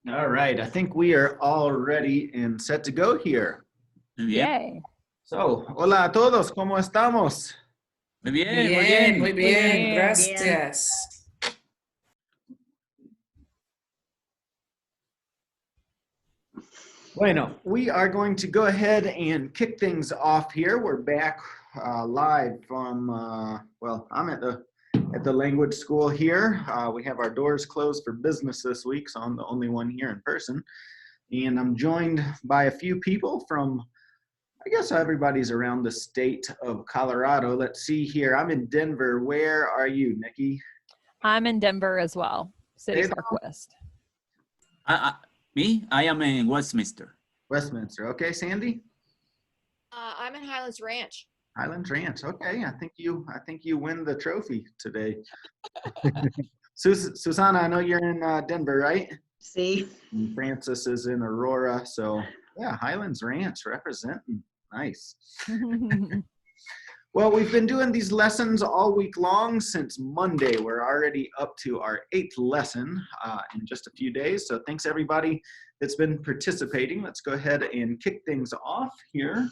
All right, I think we are all ready and set to go here. Muy bien. Yay. So, hola a todos, ¿cómo estamos? Muy bien, muy bien. Muy bien, bien, gracias. Bueno, we are going to go ahead and kick things off here. We're back live from, well, I'm at the language school here. We have our doors closed for business this week, so I'm the only one here in person. And I'm joined by a few people from, I guess everybody's around the state of Colorado. Let's see here. I'm in Denver. Where are you, Nikki? I'm in Denver as well, City Pedro? Park West. Me? I am in Westminster. Westminster. Okay, Sandy? I'm in Highlands Ranch. Highlands Ranch. Okay, I think you win the trophy today. Susanna, I know you're in Denver, right? See, And Francis is in Aurora, so yeah, Highlands Ranch representing. Nice. Well, we've been doing these lessons all week long since Monday. We're already up to our 8th lesson in just a few days. So thanks everybody that's been participating. Let's go ahead and kick things off here.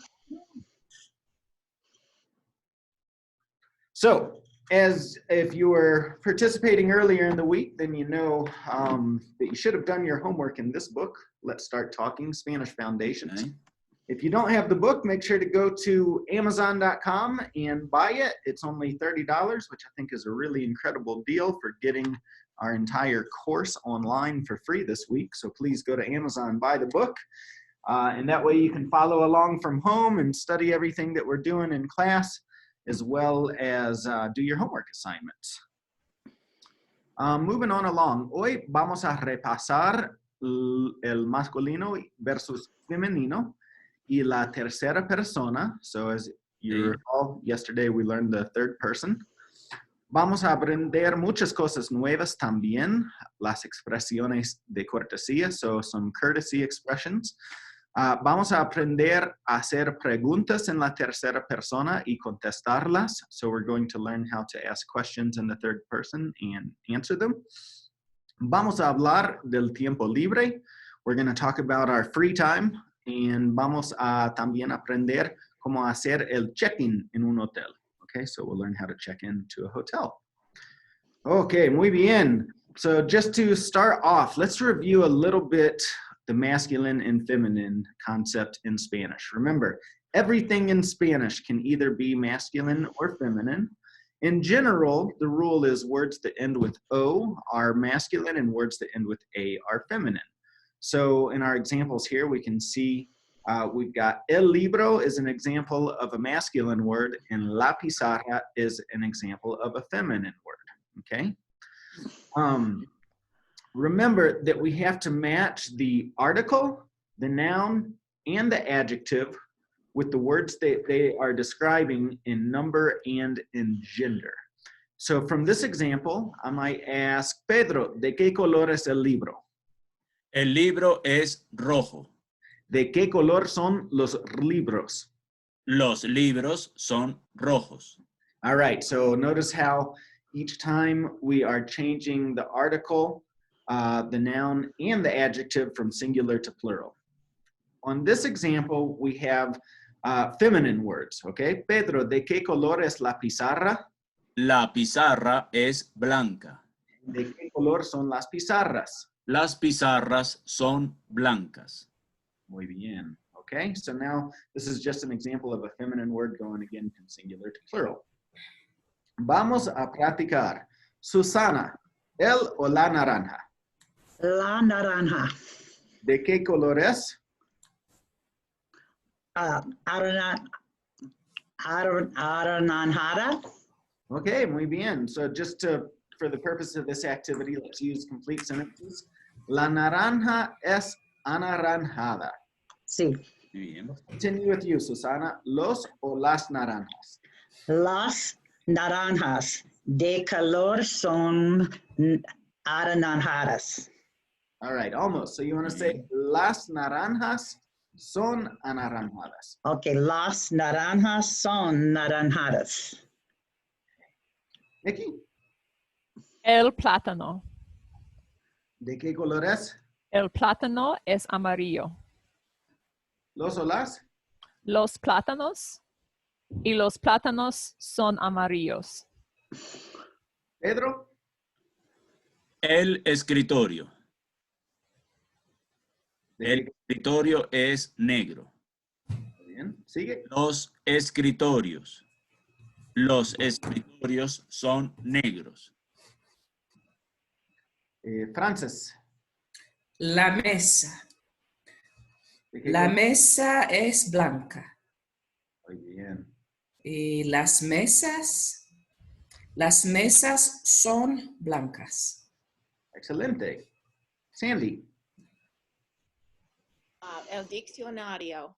So as if you were participating earlier in the week, then you know that you should have done your homework in this book, Let's Start Talking, Spanish Foundations. Okay. If you don't have the book, make sure to go to Amazon.com and buy it. It's only $30, which I think is a really incredible deal for getting our entire course online for free this week. So please go to Amazon, buy the book. And that way you can follow along from home and study everything that we're doing in class, as well as do your homework assignments. Moving on along, hoy vamos a repasar el masculino versus femenino y la tercera persona. So as you recall, yesterday we learned the third person. Vamos a aprender muchas cosas nuevas también, las expresiones de cortesía, so some courtesy expressions. Vamos a aprender a hacer preguntas en la tercera persona y contestarlas. So we're going to learn how to ask questions in the third person and answer them. Vamos a hablar del tiempo libre. We're going to talk about our free time. And vamos a también aprender cómo hacer el check-in en un hotel. Okay, so we'll learn how to check in to a hotel. Okay, muy bien. So just to start off, let's review a little bit the masculine and feminine concept in Spanish. Remember, everything in Spanish can either be masculine or feminine. In general, the rule is words that end with O are masculine and words that end with A are feminine. So in our examples here, we can see we've got el libro is an example of a masculine word, and la pizarra is an example of a feminine word, okay? Remember that we have to match the article, the noun, and the adjective with the words that they are describing in number and in gender. So from this example, I might ask, Pedro, ¿de qué color es el libro? El libro es rojo. ¿De qué color son los libros? Los libros son rojos. All right, so notice how each time we are changing the article, the noun, and the adjective from singular to plural. On this example, we have feminine words, okay? Pedro, ¿de qué color es la pizarra? La pizarra es blanca. ¿De qué color son las pizarras? Las pizarras son blancas. Muy bien. Okay, so now this is just an example of a feminine word going again from singular to plural. Vamos a practicar. Susana, ¿el o la naranja? la naranja. ¿De qué color es? Anaranjada. Okay, muy bien. So just for the purpose of this activity, let's use complete sentences. La naranja es anaranjada. Sí. Muy bien. Continue with you, Susana. ¿Los o las naranjas? Las naranjas de color son anaranjadas. All right, almost. So you want to say las naranjas son anaranjadas. Okay, las naranjas son naranjadas. Nikki, El plátano. ¿de qué color es? El plátano es amarillo. Los o las. Los plátanos y los plátanos son amarillos. Pedro. El escritorio. ¿De El escritorio es negro. qué? Bien. Sigue. Los escritorios. Los escritorios son negros. Frances. La mesa. ¿De qué La color? mesa es blanca. Muy bien. Y las mesas son blancas. Excelente. Sandy. El diccionario.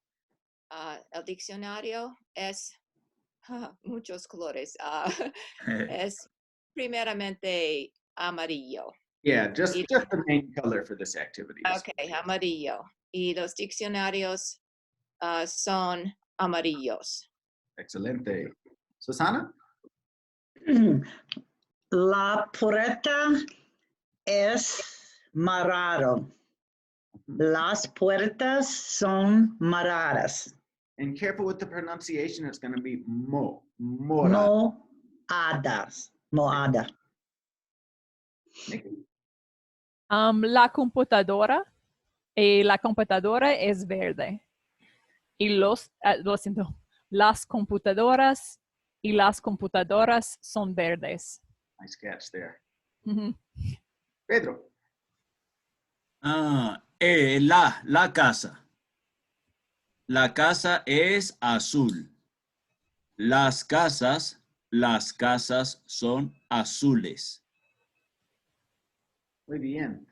El diccionario es muchos colores. Es primeramente amarillo. Yeah, just the main color for this activity. Okay, amarillo. Y los diccionarios son amarillos. Excelente. Susana. La puerta es marrado. Las puertas son marradas. And careful with the pronunciation, it's going to be mora. Moada. Nikki. La computadora es verde. Y lo siento, las computadoras son verdes. Nice catch there. Ujú. Pedro. La casa. La casa es azul. Las casas son azules. Muy bien.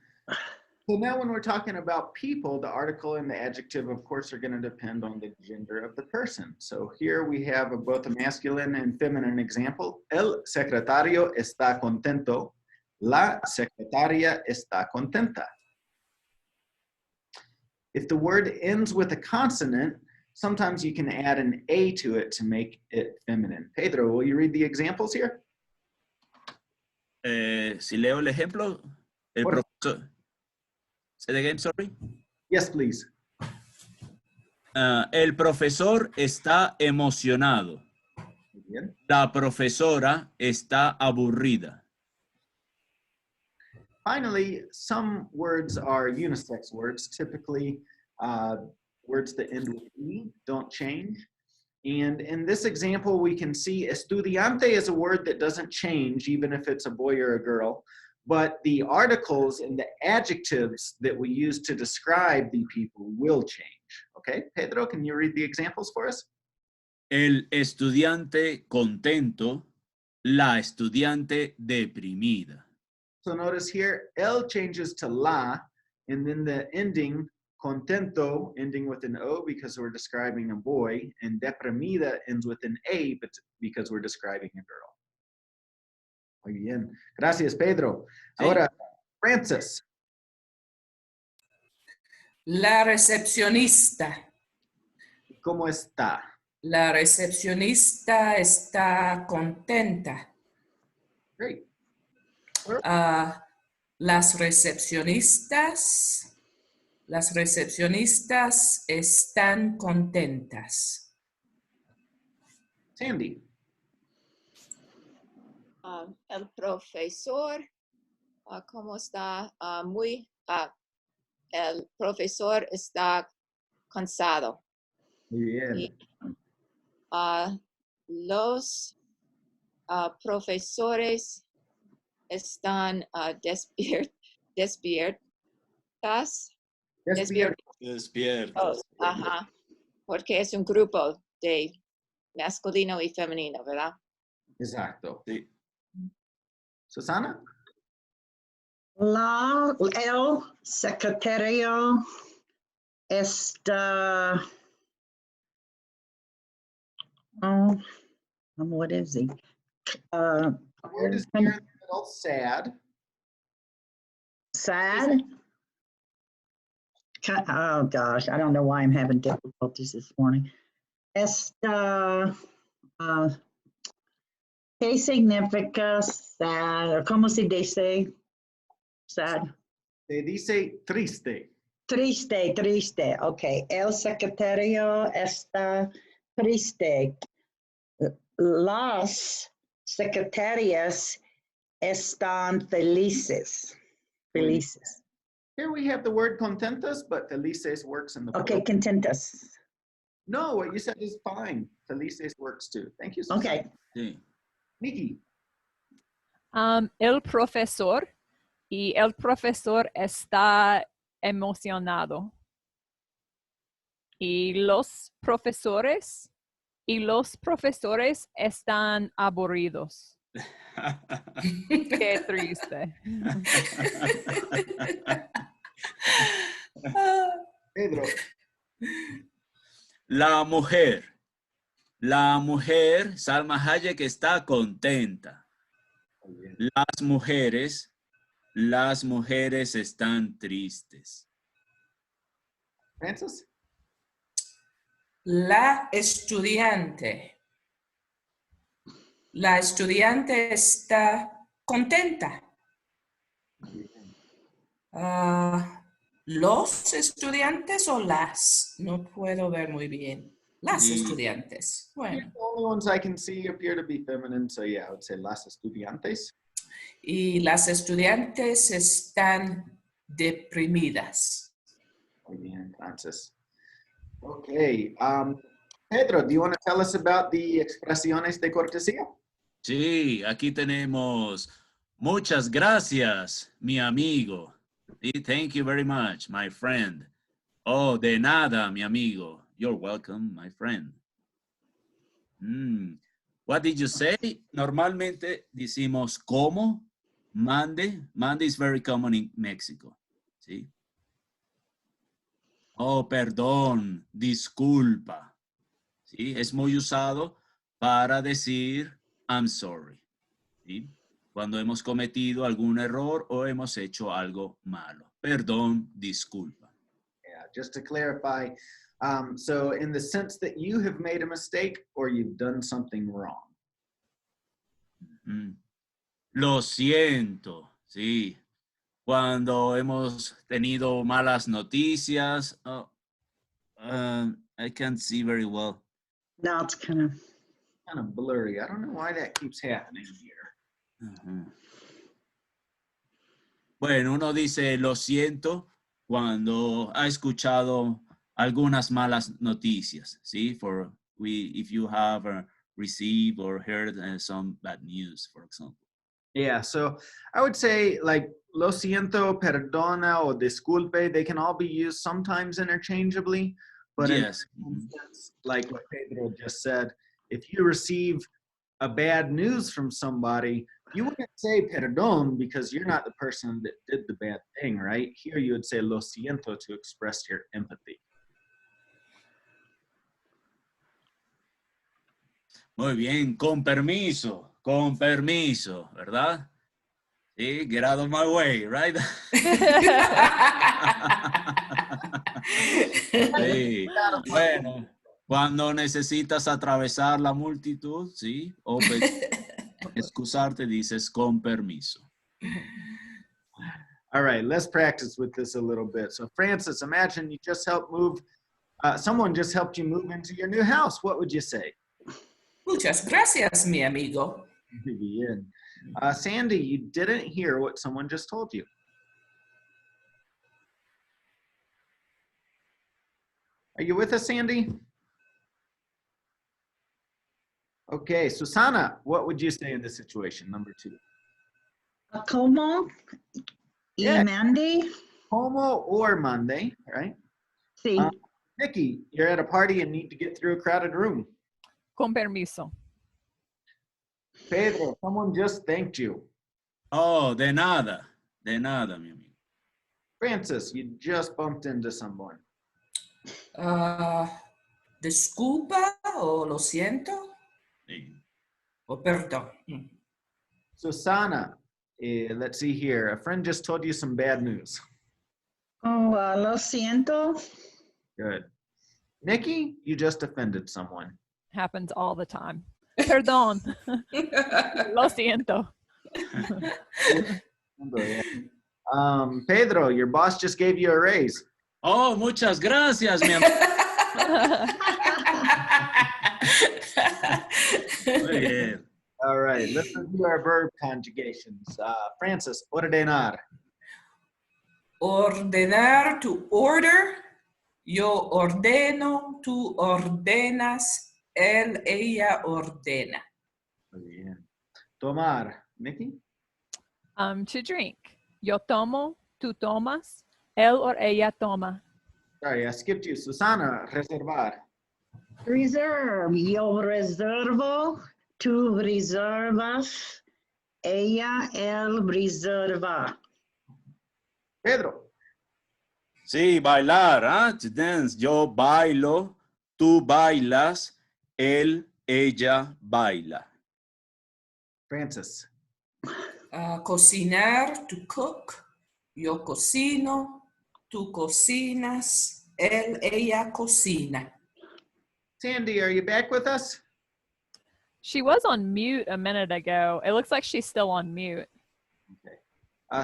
So now when we're talking about people, the article and the adjective, of course, are going to depend on the gender of the person. So here we have both a masculine and feminine example. El secretario está contento. La secretaria está contenta. If the word ends with a consonant, sometimes you can add an A to it to make it feminine. Pedro, will you read the examples here? Si leo el ejemplo, el Por- profesor. Say it again, sorry. Yes, please. El profesor está emocionado. Muy bien. La profesora está aburrida. Finally, some words are unisex words. Typically, words that end with E don't change. And in this example, we can see estudiante is a word that doesn't change, even if it's a boy or a girl. But the articles and the adjectives that we use to describe the people will change. Okay, Pedro, can you read the examples for us? El estudiante contento, la estudiante deprimida. So notice here, el changes to la, and then the ending, contento, ending with an O because we're describing a boy, and deprimida ends with an A but because we're describing a girl. Muy bien. Gracias, Pedro. Sí. Ahora, Francis. La recepcionista. ¿Cómo está? La recepcionista está contenta. Great. Las recepcionistas están contentas. Sandy. El profesor, ¿cómo está? El profesor está cansado. Muy bien. Y, los profesores están despiertos. Despiertos. Ajá, porque es un grupo de masculino y femenino, ¿verdad? Exacto. Sí. Susana. El secretario está. What is he? The word is here in the middle, sad. Sad? Oh gosh, I don't know why I'm having difficulties this morning. Está. ¿Qué significa sad? ¿Cómo se dice sad? Se dice triste. Triste, triste. Ok. El secretario está triste. Las secretarias están felices. Felices. Here we have the word contentas, but felices works in the Okay, plural. contentas. No, what you said is fine. Felices works too. Thank you, Susana. Okay. Sí. Nikki. El profesor y el profesor está emocionado. Y los profesores están aburridos. Qué triste. Pedro. La mujer, Salma Hayek está contenta. Las mujeres están tristes. Francis. La estudiante está contenta. ¿Los estudiantes o las? No puedo ver muy bien. Las Sí. estudiantes. Bueno. The only ones I can see appear to be feminine, so yeah, I would say las estudiantes. Y las estudiantes están deprimidas. Muy bien, Francis. Okay. Pedro, do you want to tell us about the expresiones de cortesía? Sí, aquí tenemos muchas gracias, mi amigo. Sí, thank you very much, my friend. Oh, de nada, mi amigo. You're welcome, my friend. What did you say? Normalmente decimos como, mande. Mande is very common in Mexico. ¿Sí? Oh, perdón, disculpa. ¿Sí? Es muy usado para decir I'm sorry. ¿Sí? Cuando hemos cometido algún error o hemos hecho algo malo. Perdón, disculpa. Yeah, just to clarify, so in the sense that you have made a mistake or you've done something wrong. Lo siento, sí. Cuando hemos tenido malas noticias, I can't see very well. Now it's kind of Blurry. I don't know why that keeps happening here. Bueno, uno dice lo siento cuando ha escuchado algunas malas noticias, ¿sí? If you have received or heard some bad news, for example. Yeah, so I would say like lo siento, perdona, or disculpe, they can all be used sometimes interchangeably. But Yes. in instance, like what Pedro just said, if you receive a bad news from somebody, you wouldn't say perdón because you're not the person that did the bad thing, right? Here you would say lo siento to express your empathy. Muy bien, con permiso, ¿verdad? Sí, get out of my way, right? Sí. Bueno, cuando necesitas atravesar la multitud, sí, o excusarte, dices con permiso. All right, let's practice with this a little bit. So Francis, imagine you just helped move, someone just helped you move into your new house. What would you say? Muchas gracias, mi amigo. Muy bien. Sandy, you didn't hear what someone just told you. Are you with us, Sandy? Okay, Susana, what would you say in this situation, number 2? como Yeah. y Mandy. Como or Monday, right? Sí. Nikki, you're at a party and need to get through a crowded room. Con permiso. Pedro, someone just thanked you. Oh, de nada, mi amigo. Francis, you just bumped into someone. Disculpa o lo siento Sí. o perdón. Susana, let's see here. A friend just told you some bad news. Oh, lo siento. Good. Nikki, you just offended someone. Happens all the time. Perdón. Lo siento. Pedro, your boss just gave you a raise. Oh, muchas gracias, mi amor. Muy bien. All right, let's review our verb conjugations. Francis, ordenar. Ordenar, to order. Yo ordeno, tú ordenas, él, ella ordena. Muy bien. Tomar. Nikki? To drink. Yo tomo, tú tomas, él or ella toma. Sorry, I skipped you. Susana, reservar. Reserve. Yo reservo, tú reservas, ella, él reserva. Pedro. Sí, bailar, ¿ah? To dance. Yo bailo, tú bailas, él, ella baila. Francis. Cocinar, to cook. Yo cocino, tú cocinas, él, ella cocina. Sandy, are you back with us? She was on mute a minute ago. It looks like she's still on mute.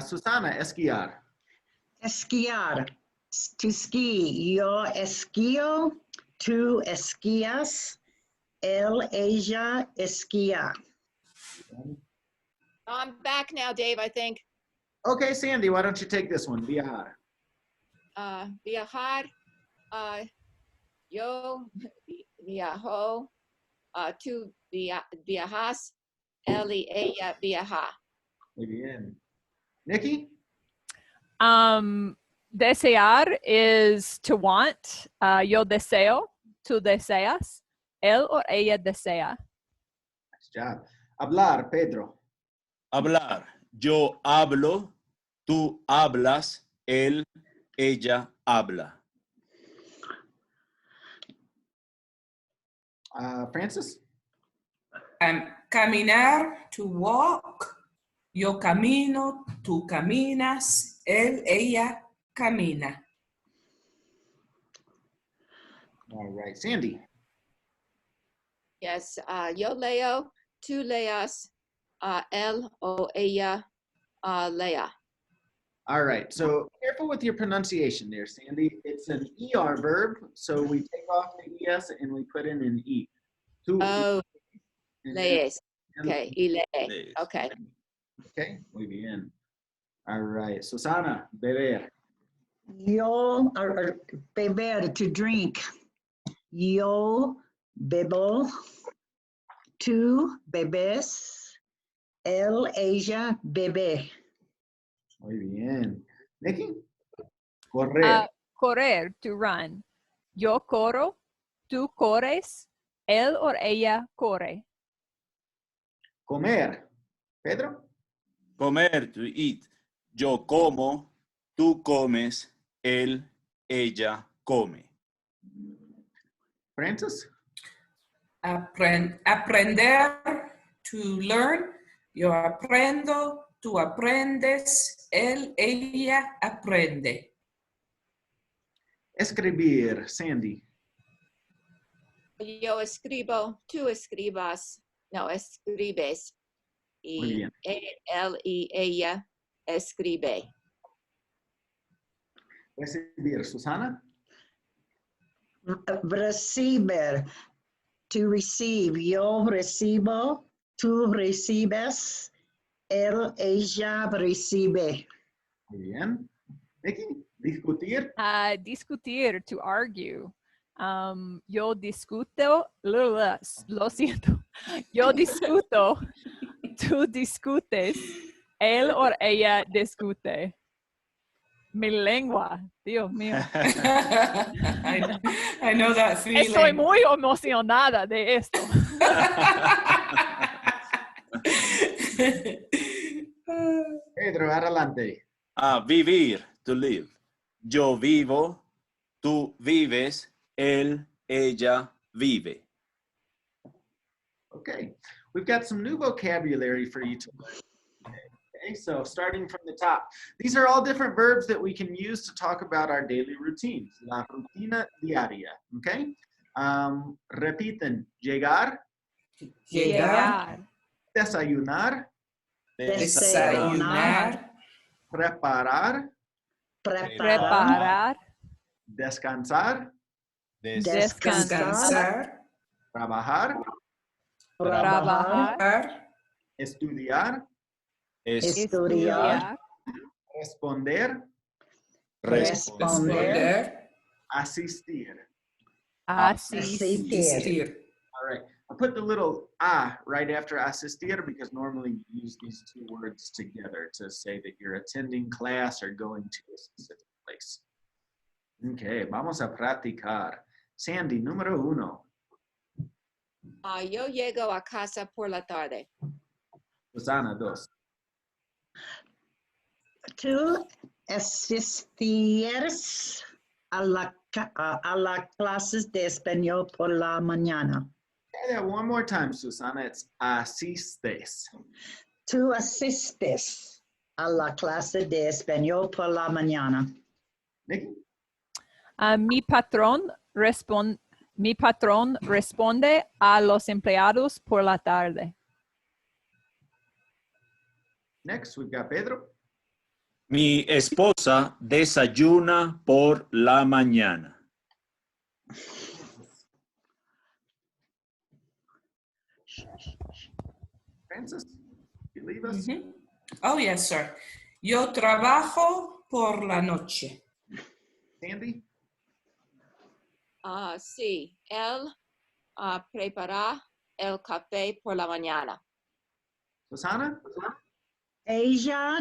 Susana, esquiar. Esquiar. To ski. Yo esquío, tú esquías, él, ella esquía. I'm back now, Dave, I think. Okay, Sandy, why don't you take this one? Viajar. Viajar. Yo viajo. Tú viajas. Él y ella viaja. Muy bien. Nikki? Desear is to want. Yo deseo, tú deseas, él or ella desea. Nice job. Hablar, Pedro. Hablar. Yo hablo, tú hablas, él, ella habla. Francis? Caminar, to walk. Yo camino, tú caminas, él, ella camina. All right. Sandy? Yes. Yo leo, tú leas, él o ella lea. All right. So careful with your pronunciation there, Sandy. It's an ER verb, so we take off the ES and we put in an E. Tú, Oh, and lees. then- Okay. Y lee. Lees. Okay. Okay, muy bien. All right. Susana, beber. Yo, or beber, to drink. Yo bebo, tú bebes, él, ella bebe. Muy bien. Nikki? Correr. Correr, to run. Yo corro, tú corres, él or ella corre. Comer. Pedro? Comer, to eat. Yo como, tú comes, él, ella come. Francis? Aprender, to learn. Yo aprendo, tú aprendes, él, ella aprende. Escribir. Sandy? Yo escribo, tú escribas. No, escribes. Muy Y bien. él y ella escribe. Recibir. Susana? Recibir, to receive. Yo recibo, tú recibes, él, ella recibe. Muy bien. Nikki? Discutir. Discutir, to argue. Yo discuto, lo siento. Yo discuto, tú discutes, él o ella discute. Mi lengua, Dios mío. I know that feeling. Estoy muy emocionada de esto. Pedro, adelante. Vivir, to live. Yo vivo, tú vives, él, ella vive. Okay. We've got some new vocabulary for you to learn today. Okay, so starting from the top. These are all different verbs that we can use to talk about our daily routines. La rutina diaria. Okay? Repiten. Llegar, Llegar, desayunar, Desayunar, preparar, Preparar. descansar, Descansar. trabajar, Trabajar. estudiar, Estudiar. responder, Responder. asistir. Asistir. All right. I put the little right after asistir because normally you use these two words together to say that you're attending class or going to a specific place. Okay, vamos a practicar. Sandy, número 1. Yo llego a casa por la tarde. Susana, 2. Tú asistieres a la clases de español por la mañana. Say that one more time, Susana. It's asistes. Tú asistes a la clase de español por la mañana. Nikki? Mi patrón responde a los empleados por la tarde. Next, we've got Pedro. Mi esposa desayuna por la mañana. Francis, you leave us? Mhm. Oh, yes, sir. Yo trabajo por la noche. Sandy? Sí, él prepara el café por la mañana. Susana? Ella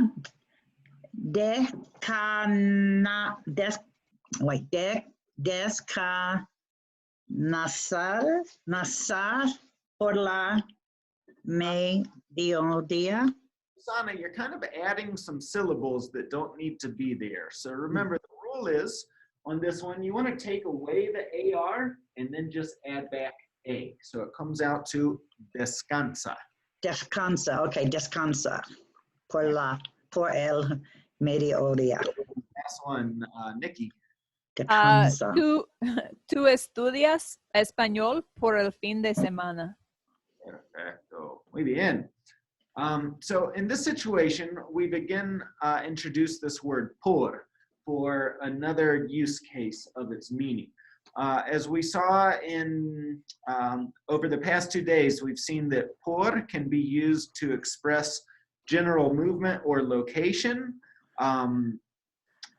descansar por la mediodía. Susana, you're kind of adding some syllables that don't need to be there. So remember, the rule is, on this one, you want to take away the AR and then just add back A. So it comes out to descansa. Descansa, okay, descansa por el mediodía. Last one, Nikki. Descansa. Tú estudias español por el fin de semana. Perfecto. Muy bien. So in this situation, we've again introduced this word por for another use case of its meaning. As we saw in over the past 2 days, we've seen that por can be used to express general movement or location. And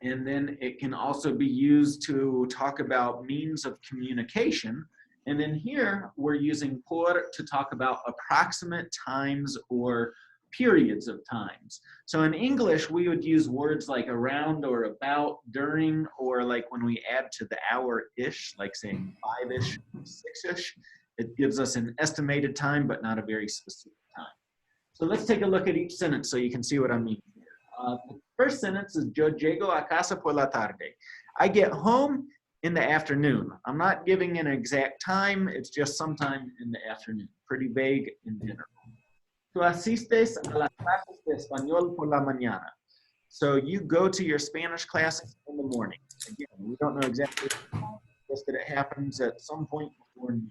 then it can also be used to talk about means of communication. And then here we're using por to talk about approximate times or periods of times. So in English, we would use words like around or about, during, or like when we add to the hour-ish, like saying 5-ish, 6-ish, it gives us an estimated time, but not a very specific time. So let's take a look at each sentence so you can see what I mean here. The first sentence is, yo llego a casa por la tarde. I get home in the afternoon. I'm not giving an exact time, it's just sometime in the afternoon. Pretty vague in general. Tú asistes a las clases de español por la mañana. So you go to your Spanish classes in the morning. Again, we don't know exactly what time, just that it happens at some point before noon.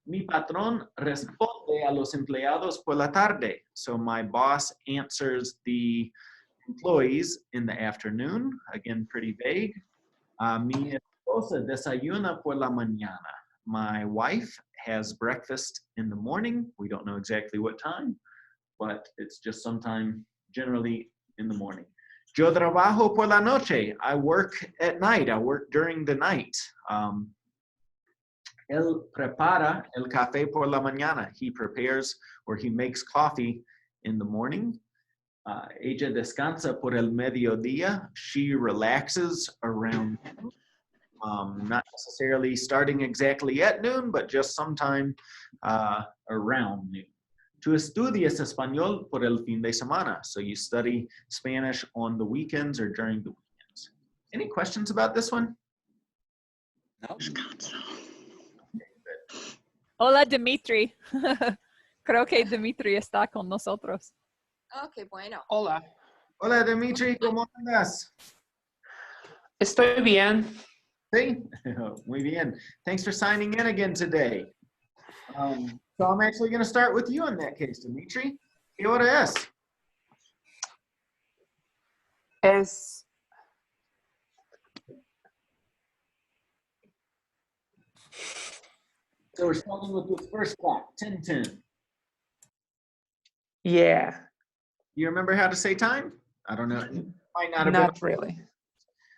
Mi patrón responde a los empleados por la tarde. So my boss answers the employees in the afternoon. Again, pretty vague. Mi esposa desayuna por la mañana. My wife has breakfast in the morning. We don't know exactly what time, but it's just sometime generally in the morning. Yo trabajo por la noche. I work at night. I work during the night. Él prepara el café por la mañana. He prepares or he makes coffee in the morning. Ella descansa por el mediodía. She relaxes around noon. Not necessarily starting exactly at noon, but just sometime around noon. Tú estudias español por el fin de semana. So you study Spanish on the weekends or during the weekends. Any questions about this one? No. Hola, Dimitri. Creo que Dimitri está con nosotros. Okay, bueno. Hola, Hola, Dimitri, ¿cómo andas? estoy bien. Sí, muy bien. Thanks for signing in again today. So I'm actually going to start with you in that case, Dimitri. ¿Qué hora es? Es, So we're starting with this first clap, 10-10. yeah, You remember how to say time? I don't know. Might not have been. not really.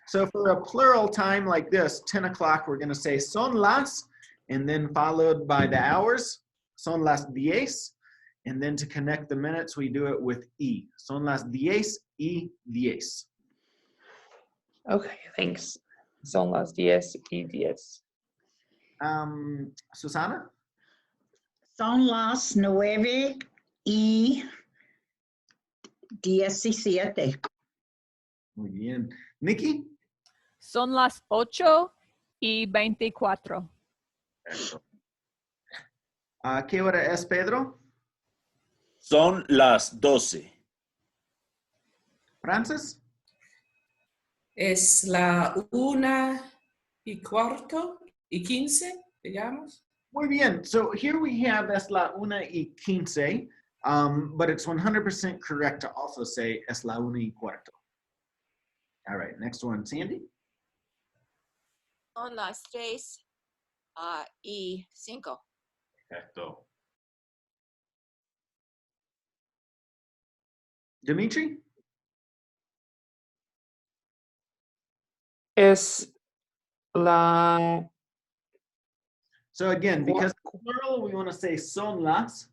So for a plural time like this, 10 o'clock, we're going to say son las, and then followed by the hours, son las 10. And then to connect the minutes, we do it with y. Son las 10:10. Okay, thanks. Son las 10:10. Susana? Son las 9:17. Muy bien. Nikki? Son las 8:24. ¿Qué hora es, Pedro? Son las 12. Francis? Es la 1:15, digamos. Muy bien. So here we have es la 1:15, but it's 100% correct to also say es la 1:15. All right, next one, Sandy. Son las 3:05. Perfecto. Dimitri? Es la So again, because plural, we want to say son las.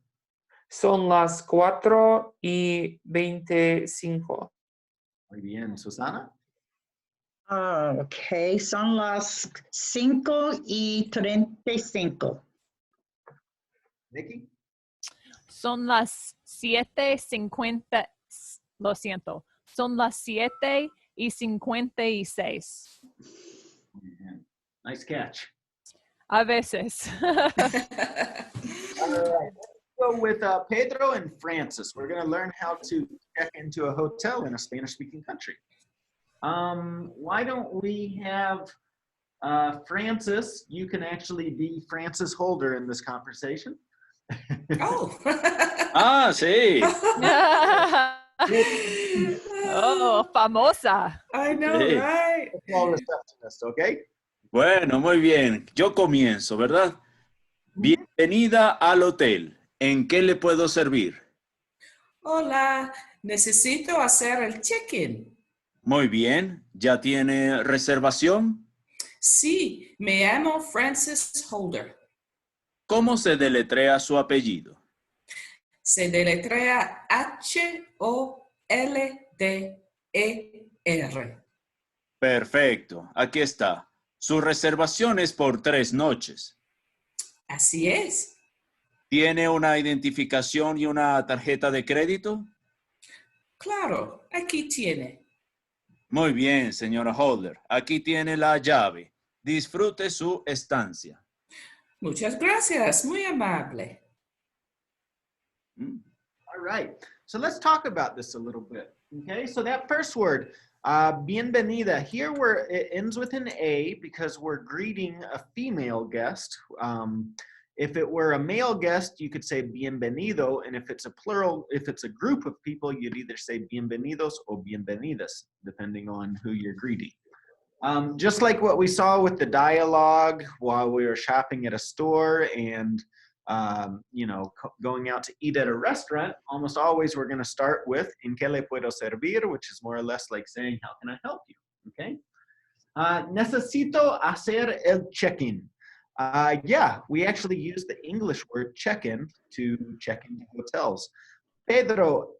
Son las 4:25. Muy bien. Susana? Okay, son las 5:35. Nikki? Son las 7:50. Lo siento. Son las 7:56. Muy bien. Nice catch. A veces. All right, let's go with Pedro and Francis. We're going to learn how to check into a hotel in a Spanish-speaking country. Why don't we have Francis? You can actually be Francis Holder in this conversation. Oh. Ah, sí. Oh, famosa. I know, Sí. right? Well, receptionist, okay? Bueno, muy bien. Yo comienzo, ¿verdad? Bienvenida al hotel. ¿En qué le puedo servir? Hola, necesito hacer el check-in. Muy bien. ¿Ya tiene reservación? Sí, me llamo Francis Holder. ¿Cómo se deletrea su apellido? Se deletrea Holder. Perfecto. Aquí está. Su reservación es por 3 noches. Así es. ¿Tiene una identificación y una tarjeta de crédito? Claro, aquí tiene. Muy bien, señora Holder. Aquí tiene la llave. Disfrute su estancia. Muchas gracias, muy amable. All right. So let's talk about this a little bit. Okay. So that first word, bienvenida, here where it ends with an A because we're greeting a female guest. If it were a male guest, you could say bienvenido. And if it's a plural, if it's a group of people, you'd either say bienvenidos or bienvenidas, depending on who you're greeting. Just like what we saw with the dialogue while we were shopping at a store and going out to eat at a restaurant, almost always we're going to start with ¿En qué le puedo servir?, which is more or less like saying, how can I help you? Okay. Necesito hacer el check-in. Yeah, we actually use the English word check-in to check into hotels. Pedro,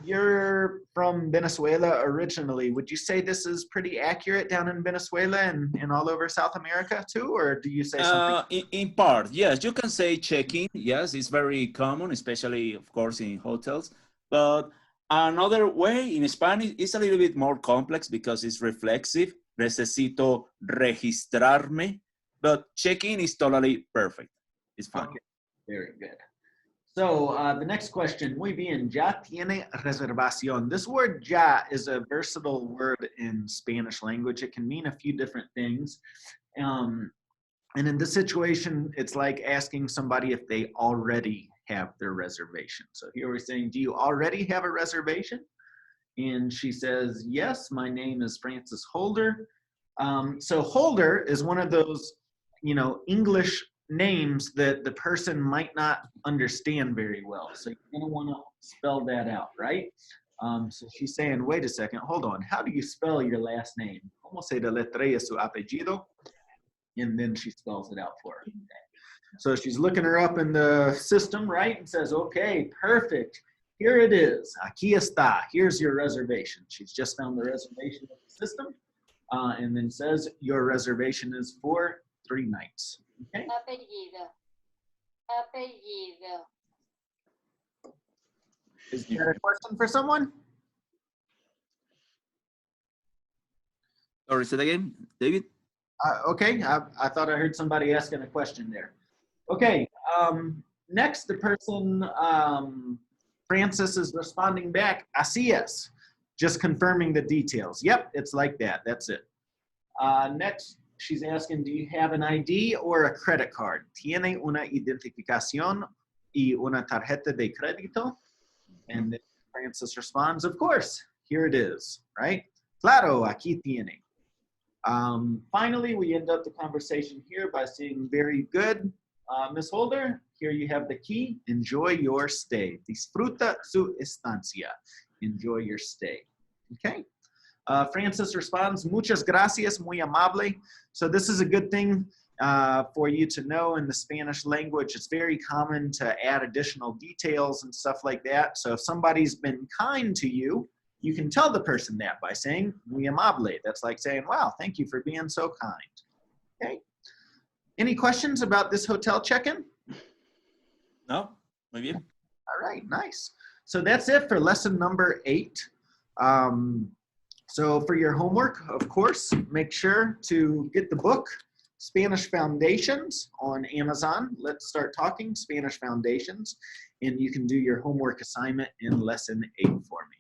you're from Venezuela originally. Would you say this is pretty accurate down in Venezuela and all over South America too? Or do you say something? In part, yes. You can say check-in. Yes, it's very common, especially, of course, in hotels. But another way in Spanish is a little bit more complex because it's reflexive. Necesito registrarme. But check-in is totally perfect. It's fine. Okay. Very good. So the next question, muy bien, ya tiene reservación. This word ya is a versatile word in Spanish language. It can mean a few different things. And in this situation, it's like asking somebody if they already have their reservation. So here we're saying, do you already have a reservation? And she says, yes, my name is Frances Holder. So Holder is one of those, English names that the person might not understand very well. So you're going to want to spell that out, right? So she's saying, wait a second, hold on. How do you spell your last name? ¿Cómo se deletrea su apellido? And then she spells it out for her. So she's looking her up in the system, right? And says, okay, perfect. Here it is. Aquí está. Here's your reservation. She's just found the reservation in the system. And then says, your reservation is for 3 nights. Okay? Apellido. Apellido. Is there a question for someone? Sorry, say that again, David? Okay, I thought I heard somebody asking a question there. Okay, next the person, Frances is responding back, así es, just confirming the details. Yep, it's like that, that's it. Next, she's asking, do you have an ID or a credit card? ¿Tiene una identificación y una tarjeta de crédito? And then Frances responds, of course, here it is, right? Claro, aquí tiene. Finally, we end up the conversation here by saying, very good, Ms. Holder, here you have the key. Enjoy your stay. Disfruta su estancia. Enjoy your stay. Okay. Frances responds, muchas gracias, muy amable. So this is a good thing for you to know in the Spanish language. It's very common to add additional details and stuff like that. So if somebody's been kind to you, you can tell the person that by saying, muy amable. That's like saying, wow, thank you for being so kind. Okay. Any questions about this hotel check-in? No, muy bien. All right, nice. So that's it for lesson number 8. So for your homework, of course, make sure to get the book, Spanish Foundations, on Amazon. Let's Start Talking Spanish Foundations. And you can do your homework assignment in lesson 8 for me.